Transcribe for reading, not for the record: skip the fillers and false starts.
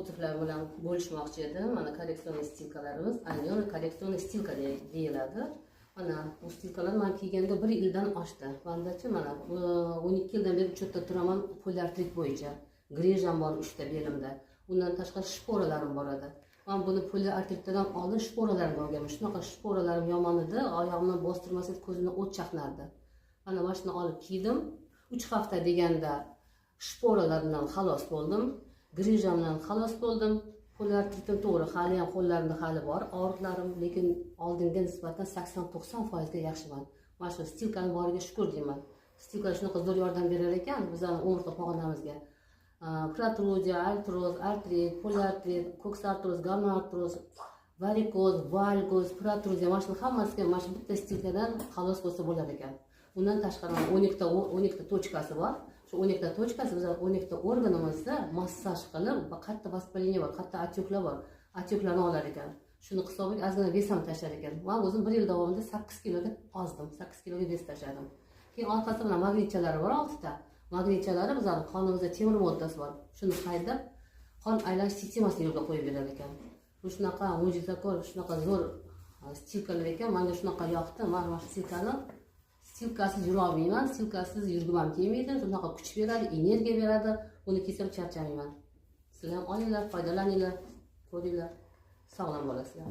o'tirlar bilan bo'lishmoqchi edim. Mana kolleksion stilkalarimiz, aynan kolleksion stilka deyiladi. Mana bu stilkalar men kiyganda 1 yildan oshdi. Mendachi mana 12 yildan beri uchta turaman polyartrit bo'yicha. Grejam bor 3 ta belimda. Undan tashqari shporalarim bor edi. Men buni polyartritdan oldin shporalarim olganman. Shunaqa shporalarim yomon edi, oyog'imni bostirmasa ko'zimdan o't chaqnardi. Mana shuni olib kiydim. 3 hafta deganda shporalarimdan xalos bo'ldim. Grejamdan xalos bo'ldim. Polyartritim to'g'ri, hali ham qo'llarimda hali bor og'riqlarim, lekin oldinga nisbatan 80-90% ga yaxshiman. Mana shu stilkaning boriga shukr deyman. Stilka shunaqa zo'r yordam berar ekan bizning umr pog'onamizga. Protruziya, artroz, artrit, polyartrit, koksartroz, gammaartroz, varikoz, valgoz, protruziya, mana shu hammasiga mana shu bitta stilkadan xalos bo'lsa bo'lar ekan. Undan tashqari 12 ta tochkasi bor. Shu 12 ta tochkasi biz 12 ta organimizda massaj qilib, qatta vоспаление bor, qatta отекlar bor. Отекlarni olar ekan. Shuni hisobiga ozgina vес ham tashlar ekan. Men o'zim 1 yil davomida 8 kiloga ozdim, 8 kiloga vес tashladim. Keyin orqasida mana magnitchalari bor 6 ta. Magnitchalari bizning qonimizda temir moddasi bor. Shuni haydab, qon aylanish sistemasini yo'lga qo'yib berar ekan. Bu shunaqa mo'jizakor, shunaqa zo'r stilkalar ekan. Menga shunaqa yoqdi. Men mana shu stilkani stilkasiz yura olmayman, stilkasiz yurgim ham kelmaydi. Shunaqa kuch beradi, energiya beradi. Uni kiysam charchamayman. Sizlar ham olinglar, foydalaninglar, ko'ringlar. Sog'lom bo'lasizlar.